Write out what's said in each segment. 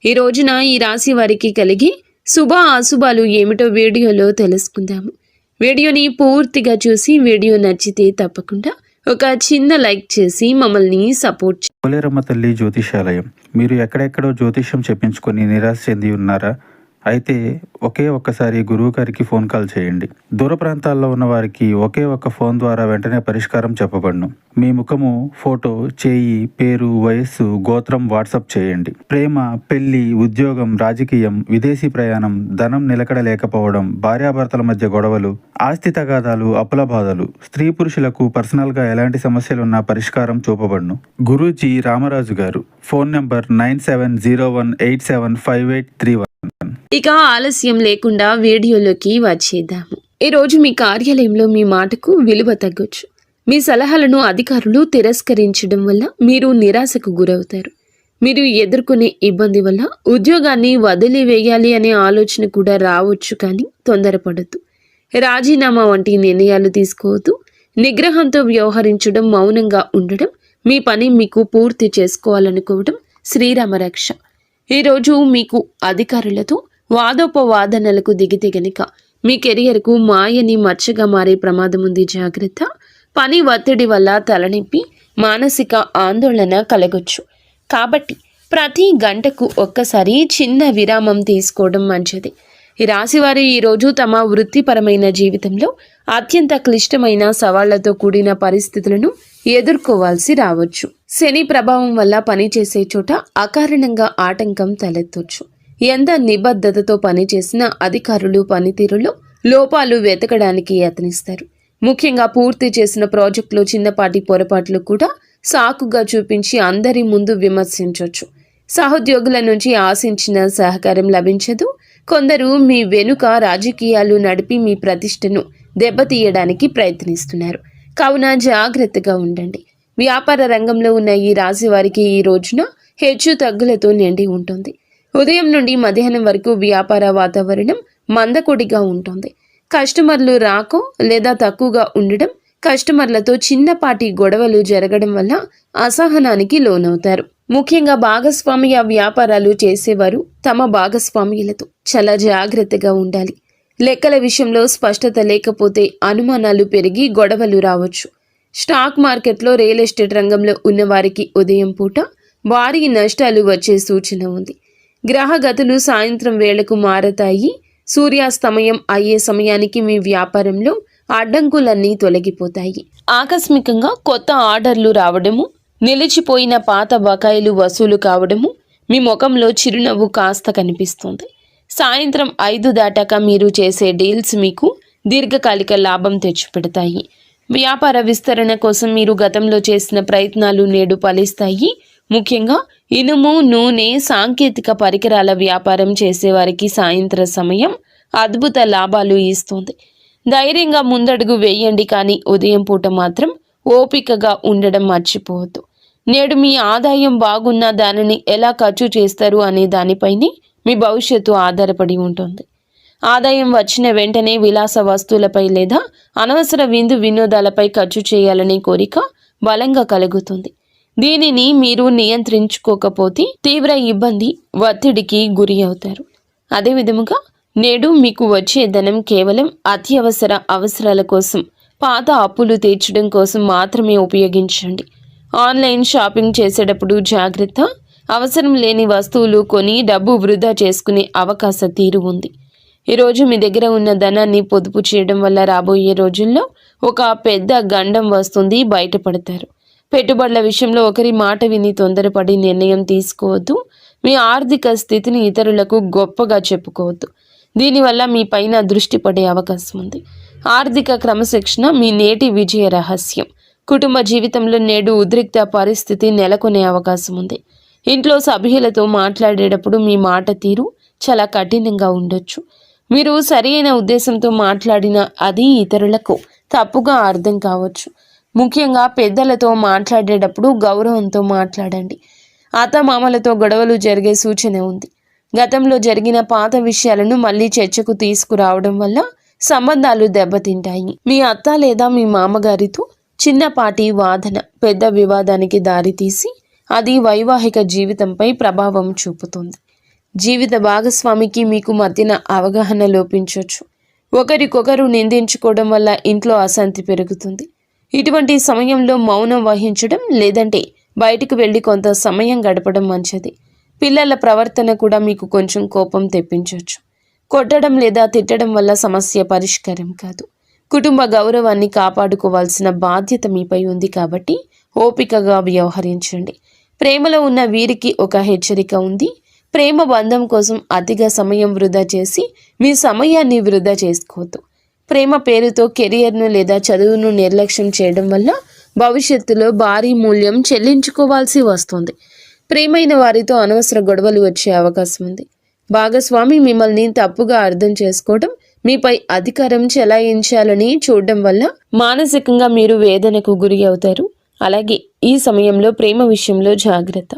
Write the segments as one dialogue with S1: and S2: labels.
S1: ఈ రోజున ఈ రాశి వారికి కలిగి శుభ అశుభాలు ఏమిటో వీడియోలో తెలుసుకుందాము. వీడియోని పూర్తిగా చూసి వీడియో నచ్చితే తప్పకుండా ఒక చిన్న లైక్ చేసి మమ్మల్ని సపోర్ట్
S2: పోలేరమ్మ తల్లి జ్యోతిషాలయం. మీరు ఎక్కడెక్కడో జ్యోతిష్యం చెప్పించుకొని నిరాశ చెంది ఉన్నారా? అయితే ఒక్కసారి గురువు గారికి ఫోన్ కాల్ చేయండి. దూర ప్రాంతాల్లో ఉన్న వారికి ఒకే ఒక్క ఫోన్ ద్వారా వెంటనే పరిష్కారం చెప్పబడును. మీ ముఖము, ఫోటో, చేయి, పేరు, వయస్సు, గోత్రం వాట్సాప్ చేయండి. ప్రేమ, పెళ్లి, ఉద్యోగం, రాజకీయం, విదేశీ ప్రయాణం, ధనం నిలకడ లేకపోవడం, భార్యాభర్తల మధ్య గొడవలు, ఆస్తి తగాదాలు, అప్పుల బాధలు, స్త్రీ పురుషులకు పర్సనల్ గా ఎలాంటి సమస్యలున్నా పరిష్కారం చూపబడును. గురూజీ రామరాజు గారు. Phone number 9701875831.
S1: ఇక ఆలస్యం లేకుండా వీడియోలోకి వచ్చేద్దాము. ఈరోజు మీ కార్యాలయంలో మీ మాటకు విలువ తగ్గొచ్చు. మీ సలహాలను అధికారులు తిరస్కరించడం వల్ల మీరు నిరాశకు గురవుతారు. మీరు ఎదుర్కొనే ఇబ్బంది వల్ల ఉద్యోగాన్ని వదిలివేయాలి అనే ఆలోచన కూడా రావచ్చు, కానీ తొందరపడద్దు. రాజీనామా వంటి నిర్ణయాలు తీసుకోవద్దు. నిగ్రహంతో వ్యవహరించడం, మౌనంగా ఉండడం, మీ పని మీకు పూర్తి చేసుకోవాలనుకోవడం శ్రీరామ రక్ష. ఈరోజు మీకు అధికారులతో వాదోపవాదనలకు దిగితే గనుక మీ కెరియర్కు మాయని మచ్చగా మారే ప్రమాదం ఉంది. జాగ్రత్త. పని ఒత్తిడి వల్ల తలనొప్పి, మానసిక ఆందోళన కలగొచ్చు. కాబట్టి ప్రతి గంటకు ఒక్కసారి చిన్న విరామం తీసుకోవడం మంచిది. ఈ రాశివారు ఈరోజు తమ వృత్తిపరమైన జీవితంలో అత్యంత క్లిష్టమైన సవాళ్లతో కూడిన పరిస్థితులను ఎదుర్కోవాల్సి రావచ్చు. శని ప్రభావం వల్ల పనిచేసే చోట అకారణంగా ఆటంకం తలెత్తొచ్చు. ఎంత నిబద్ధతతో పనిచేసిన అధికారులు పనితీరులో లోపాలు వెతకడానికి యత్నిస్తారు. ముఖ్యంగా పూర్తి చేసిన ప్రాజెక్టులో చిన్నపాటి పొరపాట్లు కూడా సాకుగా చూపించి అందరి ముందు విమర్శించవచ్చు. సహోద్యోగుల నుంచి ఆశించిన సహకారం లభించదు. కొందరు మీ వెనుక రాజకీయాలు నడిపి మీ ప్రతిష్టను దెబ్బతీయడానికి ప్రయత్నిస్తున్నారు. కావున జాగ్రత్తగా ఉండండి. వ్యాపార రంగంలో ఉన్న ఈ రాశి వారికి ఈ రోజున హెచ్చు తగ్గులతో నిండి ఉంటుంది. ఉదయం నుండి మధ్యాహ్నం వరకు వ్యాపార వాతావరణం మందకొడిగా ఉంటుంది. కస్టమర్లు రాకో లేదా తక్కువగా ఉండడం, కస్టమర్లతో చిన్నపాటి గొడవలు జరగడం వల్ల అసహనానికి లోనవుతారు. ముఖ్యంగా భాగస్వామ్య వ్యాపారాలు చేసేవారు తమ భాగస్వామ్యులతో చాలా జాగ్రత్తగా ఉండాలి. లెక్కల విషయంలో స్పష్టత లేకపోతే అనుమానాలు పెరిగి గొడవలు రావచ్చు. స్టాక్ మార్కెట్లో, రియల్ ఎస్టేట్ రంగంలో ఉన్నవారికి ఉదయం పూట భారీ నష్టాలు వచ్చే సూచన ఉంది. గ్రహగతులు సాయంత్రం వేళకు మారతాయి. సూర్యాస్తమయం అయ్యే సమయానికి మీ వ్యాపారంలో అడ్డంకులన్నీ తొలగిపోతాయి. ఆకస్మికంగా కొత్త ఆర్డర్లు రావడము, నిలిచిపోయిన పాత బకాయిలు వసూలు కావడము, మీ ముఖంలో చిరునవ్వు కాస్త కనిపిస్తుంది. సాయంత్రం 5 దాటాక మీరు చేసే డీల్స్ మీకు దీర్ఘకాలిక లాభం తెచ్చిపెడతాయి. వ్యాపార విస్తరణ కోసం మీరు గతంలో చేసిన ప్రయత్నాలు నేడు ఫలిస్తాయి. ముఖ్యంగా ఇనుము, నూనె, సాంకేతిక పరికరాల వ్యాపారం చేసేవారికి సాయంత్ర సమయం అద్భుత లాభాలు ఇస్తుంది. ధైర్యంగా ముందడుగు వేయండి, కానీ ఉదయం పూట మాత్రం ఓపికగా ఉండడం మర్చిపోవద్దు. నేడు మీ ఆదాయం బాగున్నా దానిని ఎలా ఖర్చు చేస్తారు అనే దానిపైనే మీ భవిష్యత్తు ఆధారపడి ఉంటుంది. ఆదాయం వచ్చిన వెంటనే విలాస వస్తువులపై లేదా అనవసర విందు వినోదాలపై ఖర్చు చేయాలనే కోరిక బలంగా కలుగుతుంది. దీనిని మీరు నియంత్రించుకోకపోతే తీవ్ర ఇబ్బంది, ఒత్తిడికి గురి అవుతారు. అదేవిధముగా నేడు మీకు వచ్చే ధనం కేవలం అత్యవసర అవసరాల కోసం, పాత అప్పులు తీర్చడం కోసం మాత్రమే ఉపయోగించండి. ఆన్లైన్ షాపింగ్ చేసేటప్పుడు జాగ్రత్త. అవసరం లేని వస్తువులు కొని డబ్బు వృధా చేసుకునే అవకాశ తీరు ఉంది. ఈరోజు మీ దగ్గర ఉన్న ధనాన్ని పొదుపు చేయడం వల్ల రాబోయే రోజుల్లో ఒక పెద్ద గండం వస్తుంది, బయటపడతారు. పెట్టుబడుల విషయంలో ఒకరి మాట విని తొందరపడి నిర్ణయం తీసుకోవద్దు. మీ ఆర్థిక స్థితిని ఇతరులకు గొప్పగా చెప్పుకోవద్దు. దీనివల్ల మీ పైన దృష్టి పడే అవకాశం ఉంది. ఆర్థిక క్రమశిక్షణ మీ నేటి విజయ రహస్యం. కుటుంబ జీవితంలో నేడు ఉద్రిక్త పరిస్థితి నెలకొనే అవకాశం ఉంది. ఇంట్లో సభ్యులతో మాట్లాడేటప్పుడు మీ మాట తీరు చాలా కఠినంగా ఉండొచ్చు. మీరు సరైన ఉద్దేశంతో మాట్లాడినా అది ఇతరులకు తప్పుగా అర్థం కావచ్చు. ముఖ్యంగా పెద్దలతో మాట్లాడేటప్పుడు గౌరవంతో మాట్లాడండి. అత్తమామలతో గొడవలు జరిగే సూచన ఉంది. గతంలో జరిగిన పాత విషయాలను మళ్ళీ చర్చకు తీసుకురావడం వల్ల సంబంధాలు దెబ్బతింటాయి. మీ అత్త లేదా మీ మామగారితో చిన్నపాటి వాదన పెద్ద వివాదానికి దారితీసి అది వైవాహిక జీవితంపై ప్రభావం చూపుతుంది. జీవిత భాగస్వామికి మీకు మధ్యన అవగాహన లోపించవచ్చు. ఒకరికొకరు నిందించుకోవడం వల్ల ఇంట్లో అశాంతి పెరుగుతుంది. ఇటువంటి సమయంలో మౌనం వహించడం లేదంటే బయటకు వెళ్ళి కొంత సమయం గడపడం మంచిది. పిల్లల ప్రవర్తన కూడా మీకు కొంచెం కోపం తెప్పించవచ్చు. కొట్టడం లేదా తిట్టడం వల్ల సమస్య పరిష్కారం కాదు. కుటుంబ గౌరవాన్ని కాపాడుకోవాల్సిన బాధ్యత మీపై ఉంది కాబట్టి ఓపికగా వ్యవహరించండి. ప్రేమలో ఉన్న వీరికి ఒక హెచ్చరిక ఉంది. ప్రేమ బంధం కోసం అతిగా సమయం వృధా చేసి మీ సమయాన్ని వృధా చేసుకోవద్దు. ప్రేమ పేరుతో కెరియర్ను లేదా చదువును నిర్లక్ష్యం చేయడం వల్ల భవిష్యత్తులో భారీ మూల్యం చెల్లించుకోవాల్సి వస్తుంది. ప్రేమైన వారితో అనవసర గొడవలు వచ్చే అవకాశం ఉంది. భాగస్వామి మిమ్మల్ని తప్పుగా అర్థం చేసుకోవడం, మీపై అధికారం చెలాయించాలని చూడడం వల్ల మానసికంగా మీరు వేదనకు గురి అవుతారు. అలాగే ఈ సమయంలో ప్రేమ విషయంలో జాగ్రత్త.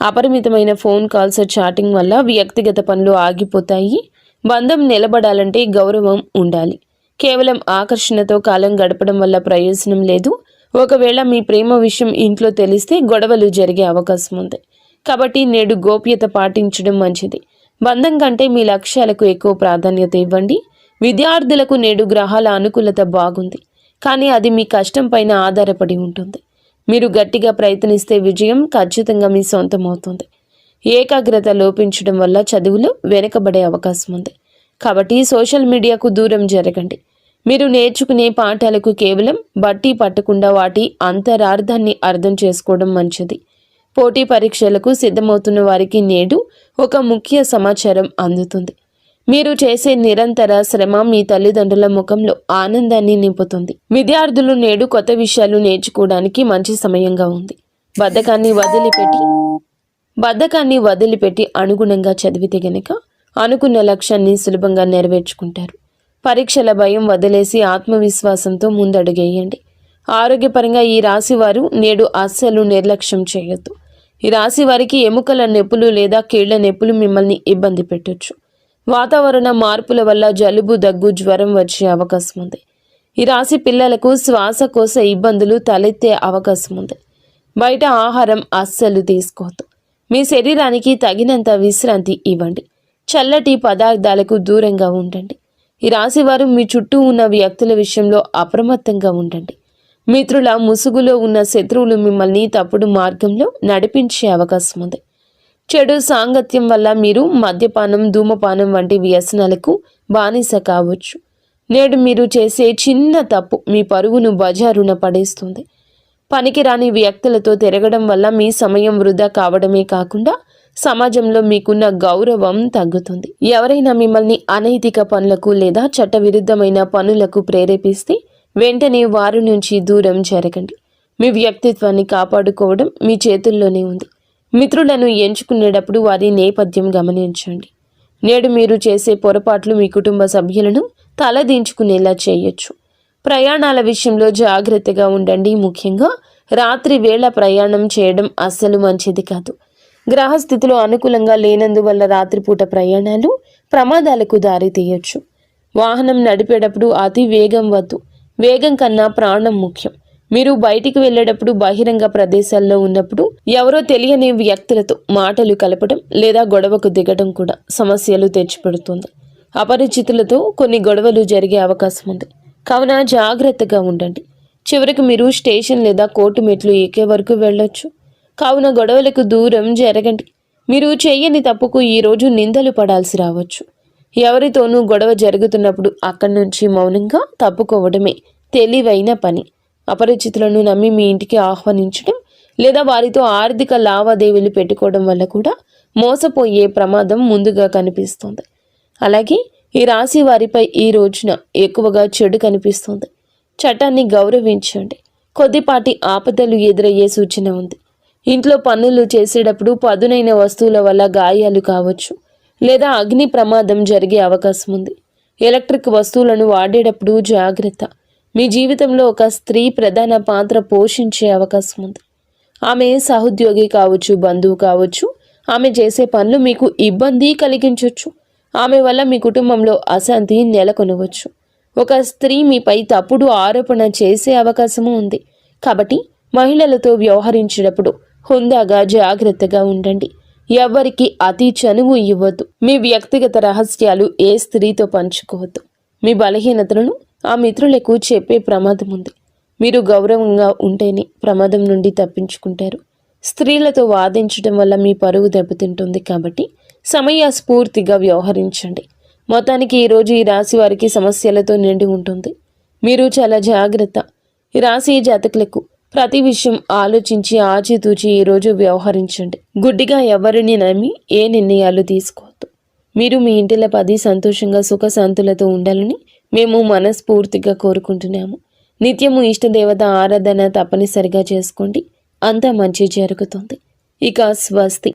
S1: అపరిమితమైన ఫోన్ కాల్స్, చాటింగ్ వల్ల వ్యక్తిగత పనులు ఆగిపోతాయి. బంధం నిలబడాలంటే గౌరవం ఉండాలి. కేవలం ఆకర్షణతో కాలం గడపడం వల్ల ప్రయోజనం లేదు. ఒకవేళ మీ ప్రేమ విషయం ఇంట్లో తెలిస్తే గొడవలు జరిగే అవకాశం ఉంది. కాబట్టి నేడు గోప్యత పాటించడం మంచిది. బంధం కంటే మీ లక్ష్యాలకు ఎక్కువ ప్రాధాన్యత ఇవ్వండి. విద్యార్థులకు నేడు గ్రహాల అనుకూలత బాగుంది, కానీ అది మీ కష్టం పైన ఆధారపడి ఉంటుంది. మీరు గట్టిగా ప్రయత్నిస్తే విజయం ఖచ్చితంగా మీ సొంతం అవుతుంది. ఏకాగ్రత లోపించడం వల్ల చదువులో వెనుకబడే అవకాశం ఉంది. కాబట్టి సోషల్ మీడియాకు దూరం జరగండి. మీరు నేర్చుకునే పాఠాలకు కేవలం బట్టి పట్టకుండా వాటి అంతరార్థాన్ని అర్థం చేసుకోవడం మంచిది. పోటీ పరీక్షలకు సిద్ధమవుతున్న వారికి నేడు ఒక ముఖ్య సమాచారం అందుతుంది. మీరు చేసే నిరంతర శ్రమ మీ తల్లిదండ్రుల ముఖంలో ఆనందాన్ని నింపుతుంది. విద్యార్థులు నేడు కొత్త విషయాలు నేర్చుకోవడానికి మంచి సమయంగా ఉంది. బద్ధకాన్ని వదిలిపెట్టి అనుగుణంగా చదివితే గనక అనుకున్న లక్ష్యాన్ని సులభంగా నెరవేర్చుకుంటారు. పరీక్షల భయం వదిలేసి ఆత్మవిశ్వాసంతో ముందడుగేయండి. ఆరోగ్యపరంగా ఈ రాశి వారు నేడు అస్సలు నిర్లక్ష్యం చేయొద్దు. ఈ రాశి వారికి ఎముకల నొప్పులు లేదా కీళ్ల నొప్పులు మిమ్మల్ని ఇబ్బంది పెట్టొచ్చు. వాతావరణ మార్పుల వల్ల జలుబు, దగ్గు, జ్వరం వచ్చే అవకాశం ఉంది. ఈ రాశి పిల్లలకు శ్వాసకోశ ఇబ్బందులు తలెత్తే అవకాశం ఉంది. బయట ఆహారం అస్సలు తీసుకోవద్దు. మీ శరీరానికి తగినంత విశ్రాంతి ఇవ్వండి. చల్లటి పదార్థాలకు దూరంగా ఉండండి. ఈ రాశివారు మీ చుట్టూ ఉన్న వ్యక్తుల విషయంలో అప్రమత్తంగా ఉండండి. మిత్రుల ముసుగులో ఉన్న శత్రువులు మిమ్మల్ని తప్పుడు మార్గంలో నడిపించే అవకాశం ఉంది. చెడు సాంగత్యం వల్ల మీరు మద్యపానం, ధూమపానం వంటి వ్యసనాలకు బానిస కావచ్చు. నేడు మీరు చేసే చిన్న తప్పు మీ పరువును బజారున పడేస్తుంది. పనికిరాని వ్యక్తులతో తిరగడం వల్ల మీ సమయం వృధా కావడమే కాకుండా సమాజంలో మీకున్న గౌరవం తగ్గుతుంది. ఎవరైనా మిమ్మల్ని అనైతిక పనులకు లేదా చట్టవిరుద్ధమైన పనులకు ప్రేరేపిస్తే వెంటనే వారి నుంచి దూరం జరగండి. మీ వ్యక్తిత్వాన్ని కాపాడుకోవడం మీ చేతుల్లోనే ఉంది. మిత్రులను ఎంచుకునేటప్పుడు వారి నేపథ్యం గమనించండి. నేడు మీరు చేసే పొరపాట్లు మీ కుటుంబ సభ్యులను తలదించుకునేలా చేయొచ్చు. ప్రయాణాల విషయంలో జాగ్రత్తగా ఉండండి. ముఖ్యంగా రాత్రి వేళ ప్రయాణం చేయడం అస్సలు మంచిది కాదు. గ్రహస్థితిలో అనుకూలంగా లేనందువల్ల రాత్రిపూట ప్రయాణాలు ప్రమాదాలకు దారితీయొచ్చు. వాహనం నడిపేటప్పుడు అతి వేగం వద్దు. వేగం కన్నా ప్రాణం ముఖ్యం. మీరు బయటికి వెళ్ళేటప్పుడు బహిరంగ ప్రదేశాల్లో ఉన్నప్పుడు ఎవరో తెలియని వ్యక్తులతో మాటలు కలపడం లేదా గొడవకు దిగడం కూడా సమస్యలు తెచ్చిపెడుతుంది. అపరిచితులతో కొన్ని గొడవలు జరిగే అవకాశం ఉంది. కావున జాగ్రత్తగా ఉండండి. చివరికి మీరు స్టేషన్ లేదా కోర్టు మెట్లు ఎక్కే వరకు వెళ్ళొచ్చు. కావున గొడవలకు దూరం జరగండి. మీరు చేయని తప్పుకు ఈరోజు నిందలు పడాల్సి రావచ్చు. ఎవరితోనూ గొడవ జరుగుతున్నప్పుడు అక్కడి నుంచి మౌనంగా తప్పుకోవడమే తెలివైన పని. అపరిచితులను నమ్మి మీ ఇంటికి ఆహ్వానించడం లేదా వారితో ఆర్థిక లావాదేవీలు పెట్టుకోవడం వల్ల కూడా మోసపోయే ప్రమాదం ముందుగా కనిపిస్తుంది. అలాగే ఈ రాశి వారిపై ఈ రోజున ఎక్కువగా చెడు కనిపిస్తుంది. చట్టాన్ని గౌరవించండి. కొద్దిపాటి ఆపదలు ఎదురయ్యే సూచన ఉంది. ఇంట్లో పనులు చేసేటప్పుడు పదునైన వస్తువుల వల్ల గాయాలు కావచ్చు లేదా అగ్ని ప్రమాదం జరిగే అవకాశం ఉంది. ఎలక్ట్రిక్ వస్తువులను వాడేటప్పుడు జాగ్రత్త. మీ జీవితంలో ఒక స్త్రీ ప్రధాన పాత్ర పోషించే అవకాశం ఉంది. ఆమె సహోద్యోగి కావచ్చు, బంధువు కావచ్చు. ఆమె చేసే పనులు మీకు ఇబ్బంది కలిగించవచ్చు. ఆమె వల్ల మీ కుటుంబంలో అశాంతి నెలకొనవచ్చు. ఒక స్త్రీ మీపై తప్పుడు ఆరోపణ చేసే అవకాశము ఉంది. కాబట్టి మహిళలతో వ్యవహరించేటప్పుడు హుందాగా జాగ్రత్తగా ఉండండి. ఎవరికి అతి చనువు ఇవ్వద్దు. మీ వ్యక్తిగత రహస్యాలు ఏ స్త్రీతో పంచుకోవద్దు. మీ బలహీనతలను ఆ మిత్రులకు చెప్పే ప్రమాదం ఉంది. మీరు గౌరవంగా ఉంటేనే ప్రమాదం నుండి తప్పించుకుంటారు. స్త్రీలతో వాదించడం వల్ల మీ పరువు దెబ్బతింటుంది కాబట్టి సమయస్ఫూర్తిగా వ్యవహరించండి. మొత్తానికి ఈరోజు ఈ రాశి వారికి సమస్యలతో నిండి ఉంటుంది. మీరు చాలా జాగ్రత్త. ఈ రాశి జాతకులకు ప్రతి విషయం ఆలోచించి ఆచితూచి ఈరోజు వ్యవహరించండి. గుడ్డిగా ఎవరిని నమ్మి ఏ నిర్ణయాలు తీసుకోవద్దు. మీరు మీ ఇంటిలో 10 సంతోషంగా సుఖశాంతులతో ఉండాలని మేము మనస్ఫూర్తిగా కోరుకుంటున్నాము. నిత్యము ఇష్టదేవత ఆరాధన తప్పనిసరిగా చేసుకోండి. అంతా మంచి జరుగుతుంది. ఇక స్వస్తి.